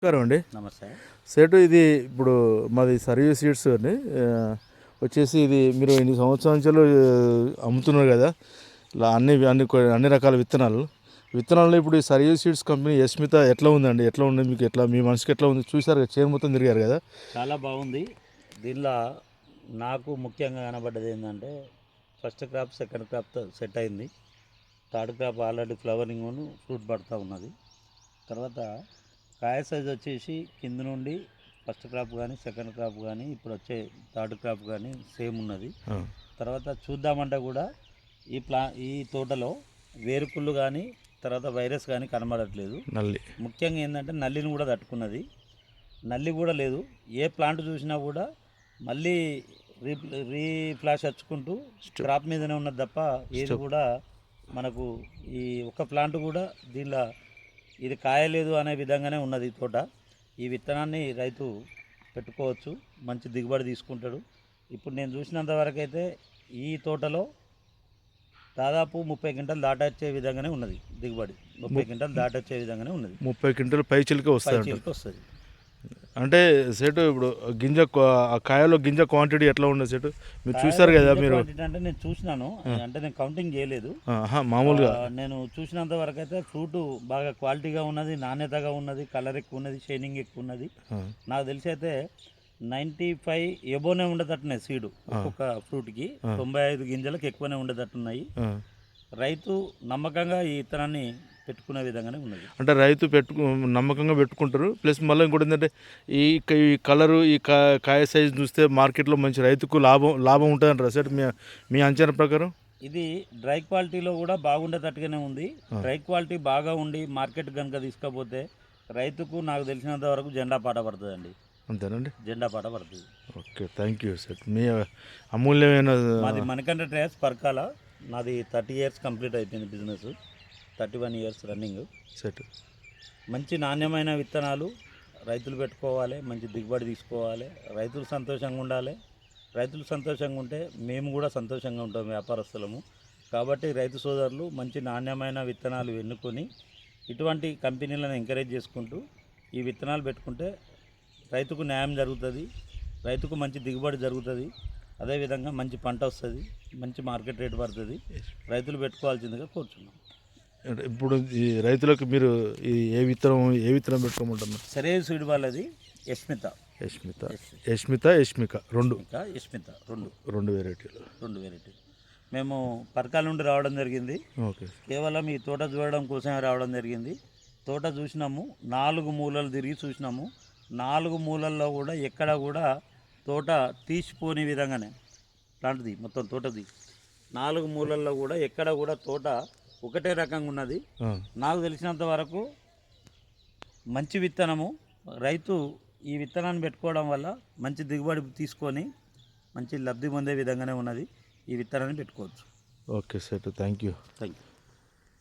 నమస్కారం అండి. నమస్తే. సేటు ఇది ఇప్పుడు మాది సర్వీస్ సీడ్స్ అండి. వచ్చేసి ఇది మీరు ఇన్ని సంవత్సరాల నుంచి అమ్ముతున్నారు కదా, ఇలా అన్ని రకాల విత్తనాలు ఇప్పుడు ఈ సర్వీస్ సీడ్స్ కంపెనీ యస్మిత ఎట్లా ఉందండి? ఎట్లా ఉంది మీకు? మీ మనసుకి ఎట్లా ఉంది? చూసారు కదా, చేను మొత్తం తిరిగారు కదా. చాలా బాగుంది. దీనిలో నాకు ముఖ్యంగా కనబడ్డది ఏంటంటే ఫస్ట్ క్రాప్ సెకండ్ క్రాప్తో సెట్ అయింది. Third crop already flowering fruit పడుతూ ఉన్నది. తర్వాత కాయ సైజ్ వచ్చేసి కింద నుండి ఫస్ట్ క్రాప్ కానీ సెకండ్ క్రాప్ కానీ ఇప్పుడు వచ్చే థర్డ్ క్రాప్ కానీ సేమ్ ఉన్నది. తర్వాత చూద్దామంటే కూడా ఈ తోటలో వేరుకుళ్ళు కానీ తర్వాత వైరస్ కానీ కనబడట్లేదు. ముఖ్యంగా ఏంటంటే నల్లిని కూడా తట్టుకున్నది. నల్లి కూడా లేదు. ఏ ప్లాంట్ చూసినా కూడా మళ్ళీ రీఫ్లాష్ వచ్చుకుంటూ క్రాప్ మీదనే ఉన్నది తప్ప ఏది కూడా మనకు ఈ ఒక్క ప్లాంట్ కూడా దీనిలో ఇది కాయలేదు అనే విధంగానే ఉన్నది ఈ తోట. ఈ విత్తనాన్ని రైతు పెట్టుకోవచ్చు, మంచి దిగుబడి తీసుకుంటాడు. ఇప్పుడు నేను చూసినంత వరకు అయితే ఈ తోటలో దాదాపు 30 క్వింటల్ దాటొచ్చే విధంగానే ఉన్నది దిగుబడి. 30 క్వింటల్ దాటొచ్చే విధంగానే ఉన్నది. 30 క్వింటల్ పై చిలుక వస్తుంది. అంటే సేటు ఇప్పుడు కాయలో గింజ క్వాంటిటీ ఎట్లా ఉండదు సేటు? మీరు చూసారు కదా. మీరు అంటే నేను చూసినాను, అంటే నేను కౌంటింగ్ చేయలేదు. మామూలుగా నేను చూసినంత వరకు అయితే ఫ్రూట్ బాగా క్వాలిటీగా ఉన్నది, నాణ్యతగా ఉన్నది, కలర్ ఎక్కువ ఉన్నది, షైనింగ్ ఎక్కువ ఉన్నది. నాకు తెలిసి అయితే 95 ఎబోనే ఉండేటట్టున్నాయి సీడు. ఒక్కొక్క ఫ్రూట్కి 95 గింజలకు ఎక్కువనే ఉండేటట్టున్నాయి. రైతు నమ్మకంగా ఈ విత్తనాన్ని పెట్టుకునే విధంగానే ఉన్నది. అంటే రైతు నమ్మకంగా పెట్టుకుంటారు. ప్లస్ మళ్ళీ ఇంకోటి ఏంటంటే ఈ కలరు ఈ కాయ సైజు చూస్తే మార్కెట్లో మంచి రైతుకు లాభం ఉంటుంది అంటారు సార్ మీ అంచనా ప్రకారం? ఇది డ్రై క్వాలిటీలో కూడా బాగుండేటట్టుగానే ఉంది. డ్రై క్వాలిటీ బాగా ఉండి మార్కెట్ కనుక తీసుకపోతే రైతుకు నాకు తెలిసినంత వరకు జెండా పాట పడుతుందండి. అంతేనండి, జెండా పాట పడుతుంది. Okay, thank you sir. మీ అమూల్యమైన మాది మణికంఠ ట్రేడర్స్ పర్కాల. నాది 30 years కంప్లీట్ అయిపోయింది బిజినెస్. 31 years running. సెట్ మంచి నాణ్యమైన విత్తనాలు రైతులు పెట్టుకోవాలి, మంచి దిగుబడి తీసుకోవాలి, రైతులు సంతోషంగా ఉండాలి. రైతులు సంతోషంగా ఉంటే మేము కూడా సంతోషంగా ఉంటాం, వ్యాపారస్తులము. కాబట్టి రైతు సోదరులు మంచి నాణ్యమైన విత్తనాలు ఎన్నుకొని ఇటువంటి కంపెనీలను ఎంకరేజ్ చేసుకుంటూ ఈ విత్తనాలు పెట్టుకుంటే రైతుకు న్యాయం జరుగుతుంది, రైతుకు మంచి దిగుబడి జరుగుతుంది, అదేవిధంగా మంచి పంట వస్తుంది, మంచి మార్కెట్ రేటు పడుతుంది. రైతులు పెట్టుకోవాల్సిందిగా కోరుచున్నాం. ఇప్పుడు ఈ రైతులకు మీరు ఏ విత్తనం పెట్టుకోమంటున్నారు? సరే సీడ్ వాళ్ళది యస్మిక రెండు వెరైటీలు మేము పర్కాల నుండి రావడం జరిగింది. కేవలం ఈ తోట చూడడం కోసమే రావడం జరిగింది. తోట చూసినాము, 4 మూలలు తిరిగి చూసినాము. 4 మూలల్లో కూడా ఎక్కడ కూడా తోట తీసిపోని విధంగానే లాంటిది మొత్తం తోటది. 4 మూలల్లో కూడా ఎక్కడ కూడా తోట ఒకటే రకంగా ఉన్నది. నాకు తెలిసినంత వరకు మంచి విత్తనము, రైతు ఈ విత్తనాన్ని పెట్టుకోవడం వల్ల మంచి దిగుబడి తీసుకొని మంచి లబ్ధి పొందే విధంగానే ఉన్నది. ఈ విత్తనాన్ని పెట్టుకోవచ్చు. Okay sir, thank you.